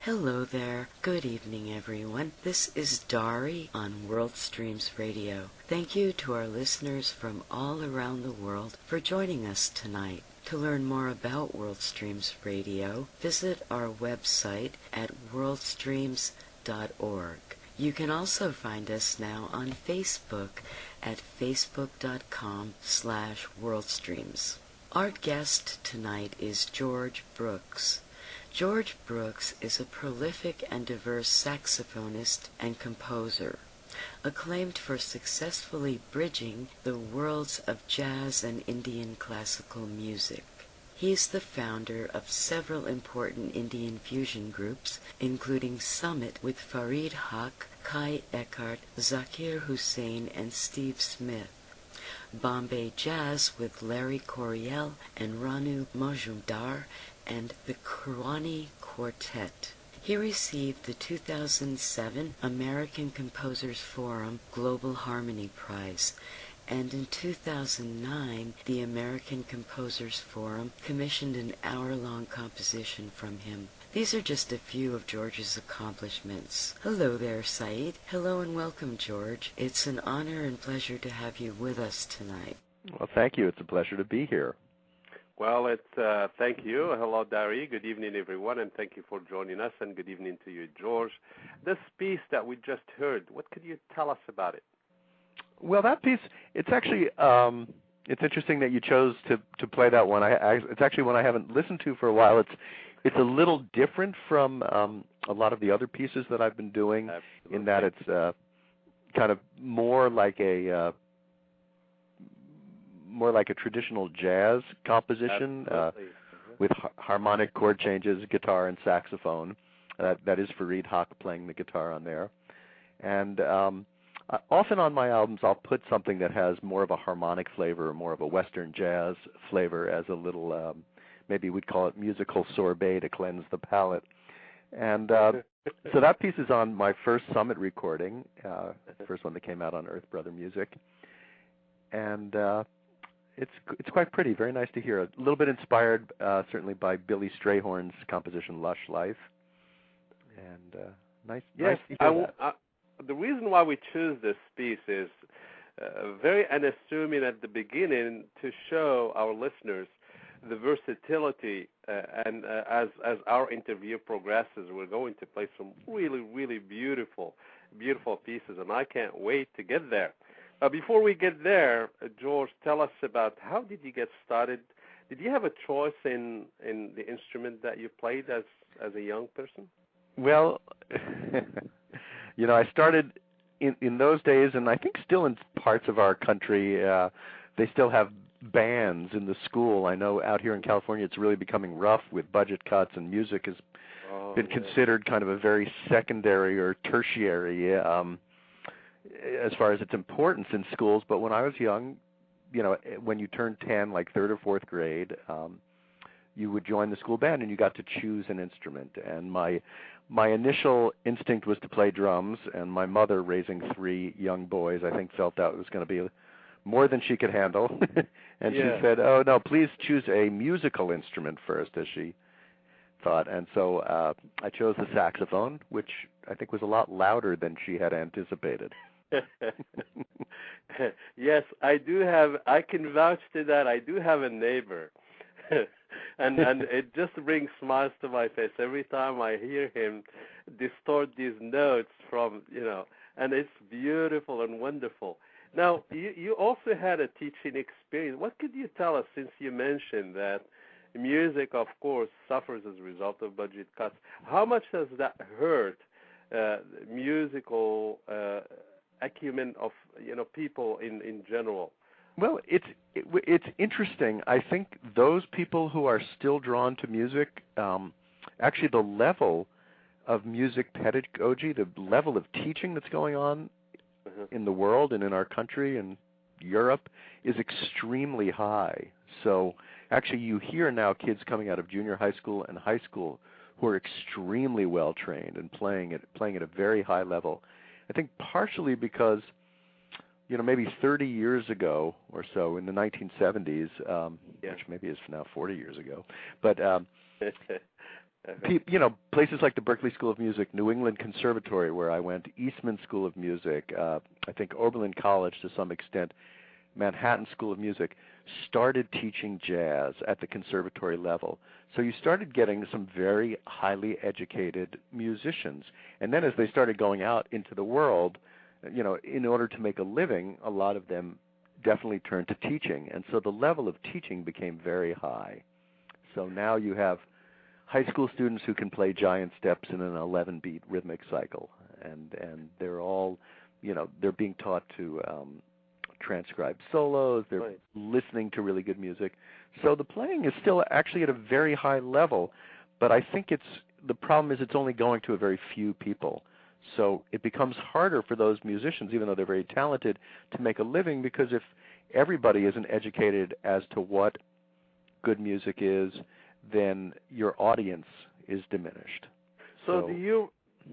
Hello there. Good evening, everyone. This is Dari on WorldStreams Radio. Thank you to our listeners from all around the world for joining us tonight. To learn more about WorldStreams Radio, visit our website at worldstreams.org. You can also find us now on Facebook at facebook.com/WorldStreams. Our guest tonight is George Brooks. George Brooks is a prolific and diverse saxophonist and composer, acclaimed for successfully bridging the worlds of jazz and Indian classical music. He is the founder of several important Indian fusion groups, including Summit with Farid Haq, Kai Eckhart, Zakir Hussain, and Steve Smith, Bombay Jazz with Larry Coryell and Ranu Majumdar, and the Kurwani Quartet. He received the 2007 American Composers Forum Global Harmony Prize, and in 2009 the American Composers Forum commissioned an hour-long composition from him. These are just a few of George's accomplishments. Hello there, Saeed. Hello and welcome, George. It's an honor and pleasure to have you with us tonight. Well, thank you. It's a pleasure to be here. Well, thank you. Hello, Dari. Good evening, everyone, and thank you for joining us, and good evening to you, George. This piece that we just heard, what could you tell us about it? Well, that piece, it's actually, it's interesting that you chose to play that one. It's actually one I haven't listened to for a while. It's a little different from a lot of the other pieces that I've been doing. Absolutely. In that it's kind of more like a traditional jazz composition with harmonic chord changes, guitar and saxophone. That is Farid Haq playing the guitar on there. And often on my albums I'll put something that has more of a harmonic flavor, more of a Western jazz flavor as a little, maybe we'd call it musical sorbet to cleanse the palate. And so that piece is on my first Summit recording, the first one that came out on Earth Brother Music. And it's quite pretty, very nice to hear. A little bit inspired, certainly, by Billy Strayhorn's composition "Lush Life," and nice to hear that. The reason why we choose this piece is very unassuming at the beginning to show our listeners the versatility, and as our interview progresses, we're going to play some really, really beautiful pieces, and I can't wait to get there. Before we get there, George, tell us about how did you get started Did you have a choice in the instrument that you played as a young person? Well, I started in those days, and I think still in parts of our country, they still have bands in the school. I know out here in California it's really becoming rough with budget cuts, and music has been considered kind of a very secondary or tertiary as far as its importance in schools. But when I was young, when you turned 10, like third or fourth grade, you would join the school band and you got to choose an instrument. And my initial instinct was to play drums, and my mother, raising 3 young boys, I think felt that it was going to be more than she could handle. And she said, "Oh, no, please choose a musical instrument first," as she thought. And so I chose the saxophone, which I think was a lot louder than she had anticipated. Yes, I can vouch to that. I do have a neighbor. and it just brings smiles to my face every time I hear him distort these notes from, and it's beautiful and wonderful. Now, you also had a teaching experience. What could you tell us, since you mentioned that music, of course, suffers as a result of budget cuts? How much has that hurt musical acumen of people in general? Well, it's interesting. I think those people who are still drawn to music, actually the level of music pedagogy, the level of teaching that's going on in the world and in our country and Europe is extremely high. So actually you hear now kids coming out of junior high school and high school who are extremely well trained and playing at a very high level. I think partially because maybe 30 years ago or so, in the 1970s, which maybe is now 40 years ago, but places like the Berklee School of Music, New England Conservatory, where I went, Eastman School of Music, I think Oberlin College to some extent, Manhattan School of Music, started teaching jazz at the conservatory level. So you started getting some very highly educated musicians. And then as they started going out into the world, in order to make a living, a lot of them definitely turned to teaching. And so the level of teaching became very high. So now you have high school students who can play giant steps in an 11-beat rhythmic cycle. And they're all, they're being taught to transcribe solos. They're listening to really good music. So the playing is still actually at a very high level. But I think the problem is it's only going to a very few people. So it becomes harder for those musicians, even though they're very talented, to make a living, because if everybody isn't educated as to what good music is, then your audience is diminished. So do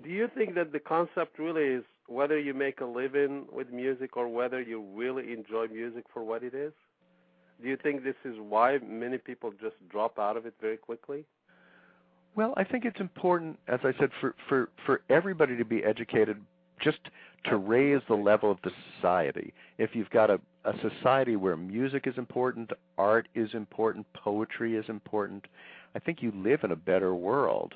you think that the concept really is whether you make a living with music or whether you really enjoy music for what it is? Do you think this is why many people just drop out of it very quickly? Well, I think it's important, as I said, for everybody to be educated, just to raise the level of the society. If you've got a society where music is important, art is important, poetry is important, I think you live in a better world.